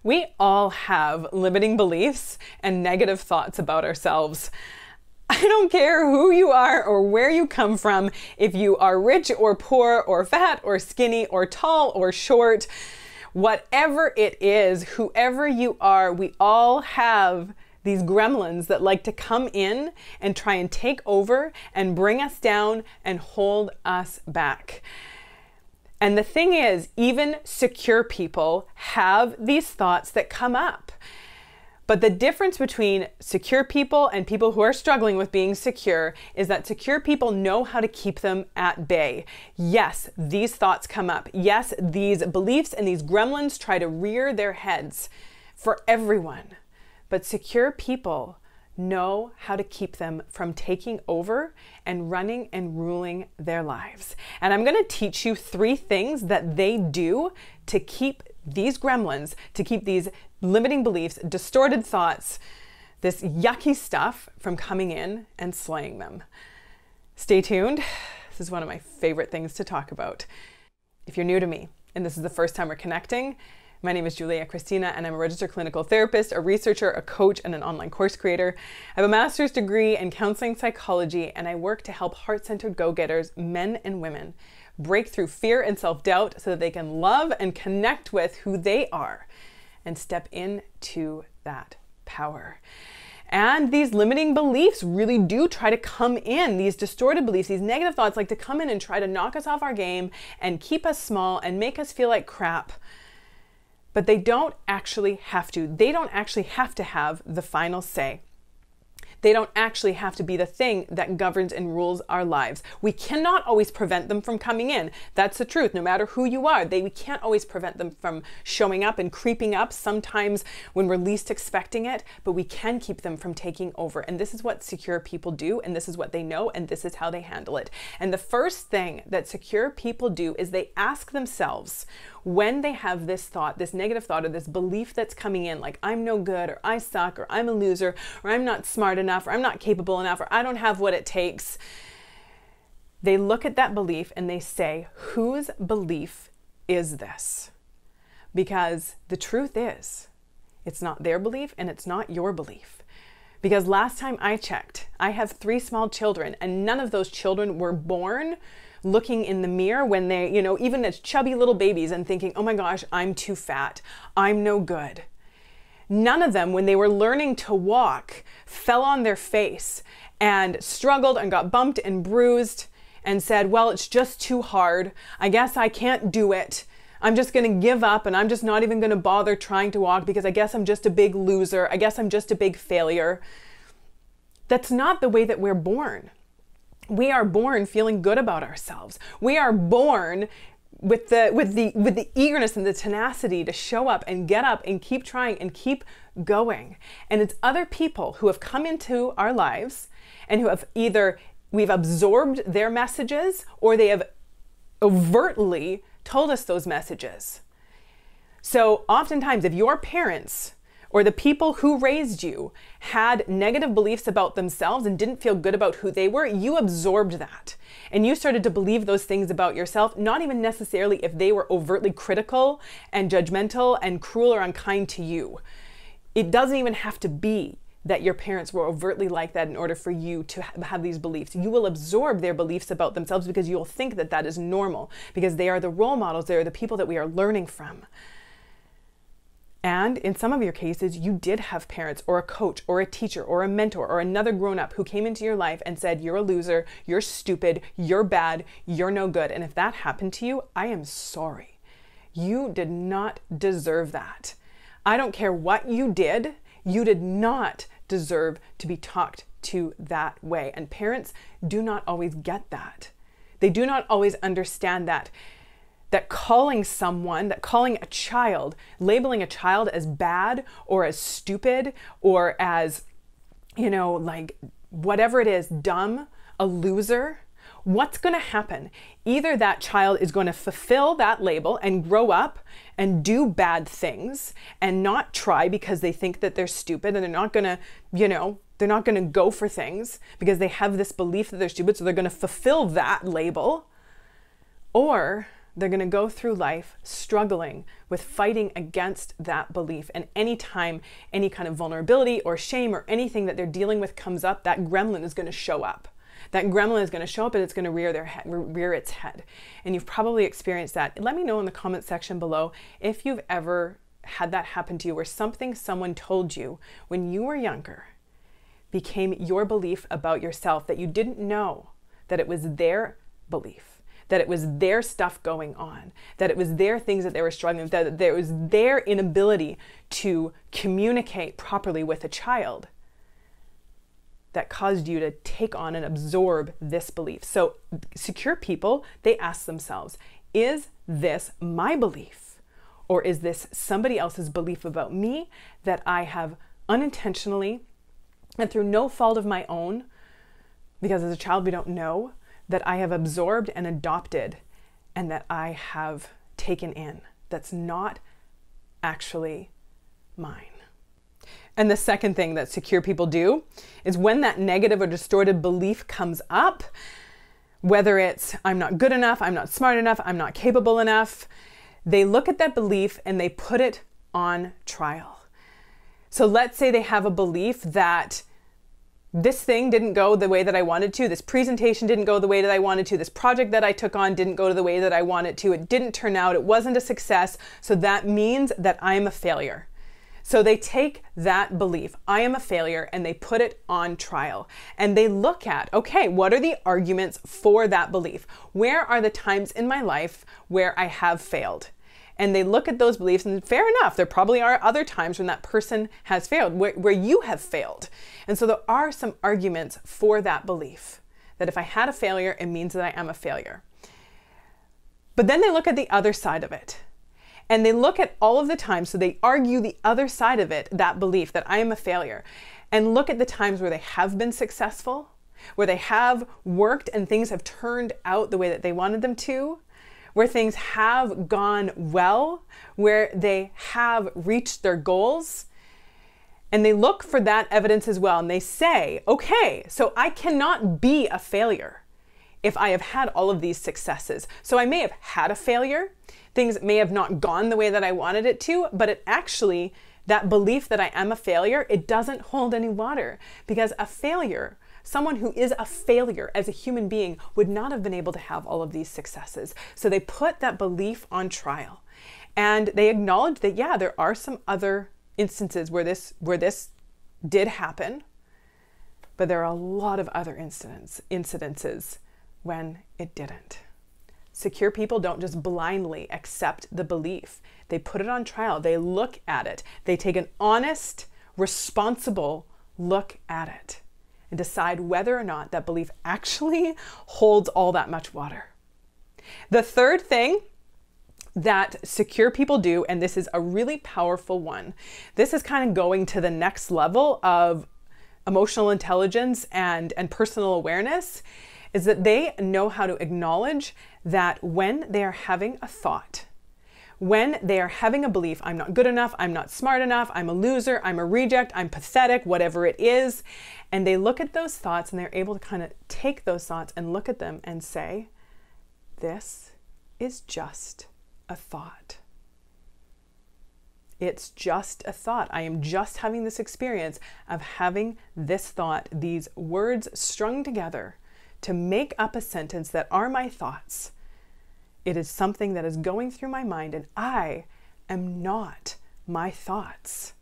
We all have limiting beliefs and negative thoughts about ourselves. I don't care who you are or where you come from, if you are rich or poor or fat or skinny or tall or short, whatever it is, whoever you are, we all have these gremlins that like to come in and try and take over and bring us down and hold us back. And the thing is, even secure people have these thoughts that come up. But the difference between secure people and people who are struggling with being secure is that secure people know how to keep them at bay. Yes, these thoughts come up. Yes, these beliefs and these gremlins try to rear their heads for everyone. But secure people know how to keep them from taking over and running and ruling their lives. And I'm going to teach you 3 things that they do to keep these gremlins, to keep these limiting beliefs, distorted thoughts, this yucky stuff from coming in and slaying them. Stay tuned. This is one of my favorite things to talk about. If you're new to me and this is the first time we're connecting, my name is Kristina, and I'm a registered clinical therapist, a researcher, a coach, and an online course creator. I have a master's degree in counseling psychology, and I work to help heart-centered go-getters, men and women, break through fear and self-doubt so that they can love and connect with who they are and step into that power. And these limiting beliefs really do try to come in. These distorted beliefs, these negative thoughts like to come in and try to knock us off our game and keep us small and make us feel like crap. But they don't actually have to. They don't actually have to have the final say. They don't actually have to be the thing that governs and rules our lives. We cannot always prevent them from coming in. That's the truth. No matter who you are, we can't always prevent them from showing up and creeping up sometimes when we're least expecting it, but we can keep them from taking over. And this is what secure people do, and this is what they know, and this is how they handle it. And the first thing that secure people do is they ask themselves, when they have this thought, this negative thought, or this belief that's coming in, like I'm no good, or I suck, or I'm a loser, or I'm not smart enough, or I'm not capable enough, or I don't have what it takes, they look at that belief and they say, whose belief is this? Because the truth is, it's not their belief and it's not your belief. Because last time I checked, I have 3 small children, and none of those children were born looking in the mirror when they, even as chubby little babies and thinking, oh my gosh, I'm too fat, I'm no good. None of them, when they were learning to walk, fell on their face and struggled and got bumped and bruised and said, well, it's just too hard. I guess I can't do it. I'm just going to give up, and I'm just not even going to bother trying to walk because I guess I'm just a big loser. I guess I'm just a big failure. That's not the way that we're born. We are born feeling good about ourselves. We are born with the eagerness and the tenacity to show up and get up and keep trying and keep going. And it's other people who have come into our lives and who have either we've absorbed their messages or they have overtly told us those messages. So oftentimes, if your parents or the people who raised you had negative beliefs about themselves and didn't feel good about who they were, you absorbed that. And you started to believe those things about yourself, not even necessarily if they were overtly critical and judgmental and cruel or unkind to you. It doesn't even have to be that your parents were overtly like that in order for you to have these beliefs. You will absorb their beliefs about themselves because you'll think that that is normal, because they are the role models, they are the people that we are learning from. And in some of your cases, you did have parents or a coach or a teacher or a mentor or another grown-up who came into your life and said, you're a loser, you're stupid, you're bad, you're no good. And if that happened to you, I am sorry. You did not deserve that. I don't care what you did not deserve to be talked to that way. And parents do not always get that. They do not always understand that calling a child, labeling a child as bad or as stupid or as, like whatever it is, dumb, a loser, what's going to happen? Either that child is going to fulfill that label and grow up and do bad things and not try because they think that they're stupid, and they're not going to, they're not going to go for things because they have this belief that they're stupid, so they're going to fulfill that label. Or they're going to go through life struggling with fighting against that belief. And anytime any kind of vulnerability or shame or anything that they're dealing with comes up, that gremlin is going to show up. That gremlin is going to show up and it's going to rear its head. And you've probably experienced that. Let me know in the comment section below if you've ever had that happen to you, where something someone told you when you were younger became your belief about yourself, that you didn't know that it was their belief, that it was their stuff going on, that it was their things that they were struggling with, that there was their inability to communicate properly with a child that caused you to take on and absorb this belief. So secure people, they ask themselves, is this my belief? Or is this somebody else's belief about me that I have unintentionally and through no fault of my own, because as a child we don't know, that I have absorbed and adopted and that I have taken in, that's not actually mine? And the second thing that secure people do is when that negative or distorted belief comes up, whether it's I'm not good enough, I'm not smart enough, I'm not capable enough, they look at that belief and they put it on trial. So let's say they have a belief that this thing didn't go the way that I wanted to, this presentation didn't go the way that I wanted to, this project that I took on didn't go the way that I wanted to, it didn't turn out, it wasn't a success, so that means that I'm a failure. So they take that belief, I am a failure, and they put it on trial. And they look at, okay, what are the arguments for that belief? Where are the times in my life where I have failed? And they look at those beliefs, and fair enough, there probably are other times when that person has failed, where you have failed. And so there are some arguments for that belief, that if I had a failure, it means that I am a failure. But then they look at the other side of it. And they look at all of the times, so they argue the other side of it, that belief that I am a failure, and look at the times where they have been successful, where they have worked and things have turned out the way that they wanted them to, where things have gone well, where they have reached their goals. And they look for that evidence as well. And they say, okay, so I cannot be a failure if I have had all of these successes. So I may have had a failure. Things may have not gone the way that I wanted it to, but it actually, that belief that I am a failure, it doesn't hold any water, because a failure, someone who is a failure as a human being, would not have been able to have all of these successes. So they put that belief on trial, and they acknowledge that, yeah, there are some other instances where this did happen, but there are a lot of other incidences when it didn't. Secure people don't just blindly accept the belief. They put it on trial. They look at it. They take an honest, responsible look at it and decide whether or not that belief actually holds all that much water. The third thing that secure people do, and this is a really powerful one, this is kind of going to the next level of emotional intelligence and personal awareness, is that they know how to acknowledge that when they are having a thought, when they are having a belief, I'm not good enough, I'm not smart enough, I'm a loser, I'm a reject, I'm pathetic, whatever it is, and they look at those thoughts and they're able to kind of take those thoughts and look at them and say, this is just a thought. It's just a thought. I am just having this experience of having this thought, these words strung together to make up a sentence that are my thoughts. It is something that is going through my mind, and I am not my thoughts.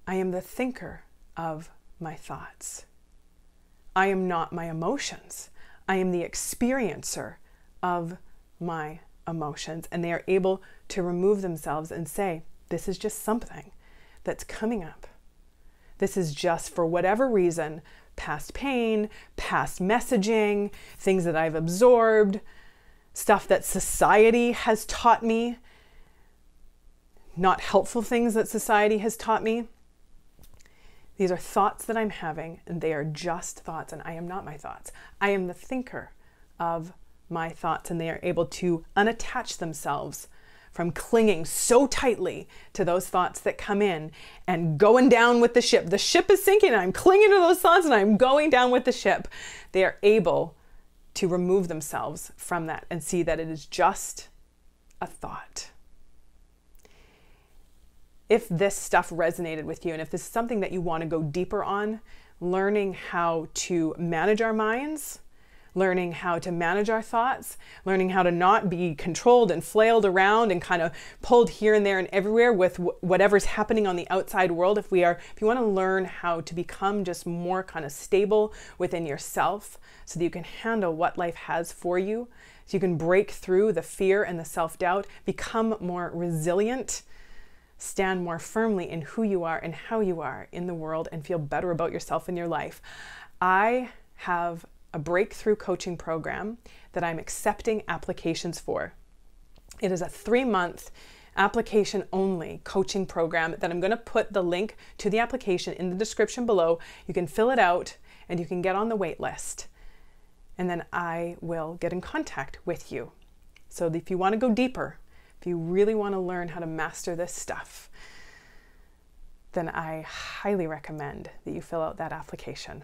I am the thinker of my thoughts. I am not my emotions. I am the experiencer of my emotions, and they are able to remove themselves and say, this is just something that's coming up. This is just, for whatever reason, past pain, past messaging, things that I've absorbed, stuff that society has taught me, not helpful things that society has taught me. These are thoughts that I'm having, and they are just thoughts, and I am not my thoughts. I am the thinker of my thoughts, and they are able to unattach themselves from clinging so tightly to those thoughts that come in and going down with the ship. The ship is sinking, and I'm clinging to those thoughts, and I'm going down with the ship. They are able to remove themselves from that and see that it is just a thought. If this stuff resonated with you, and if this is something that you want to go deeper on, learning how to manage our minds, learning how to manage our thoughts, learning how to not be controlled and flailed around and kind of pulled here and there and everywhere with whatever's happening on the outside world. If you want to learn how to become just more kind of stable within yourself so that you can handle what life has for you, so you can break through the fear and the self-doubt, become more resilient, stand more firmly in who you are and how you are in the world, and feel better about yourself and your life, I have a breakthrough coaching program that I'm accepting applications for. It is a 3-month application only coaching program that I'm going to put the link to the application in the description below. You can fill it out and you can get on the wait list. And then I will get in contact with you. So if you want to go deeper, if you really want to learn how to master this stuff, then I highly recommend that you fill out that application.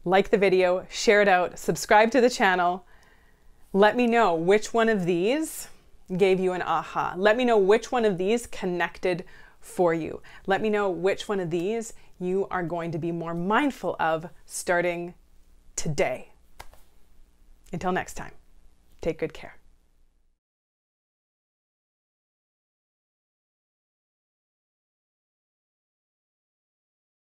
Like the video, share it out, subscribe to the channel. Let me know which one of these gave you an aha. Let me know which one of these connected for you. Let me know which one of these you are going to be more mindful of starting today. Until next time, take good care.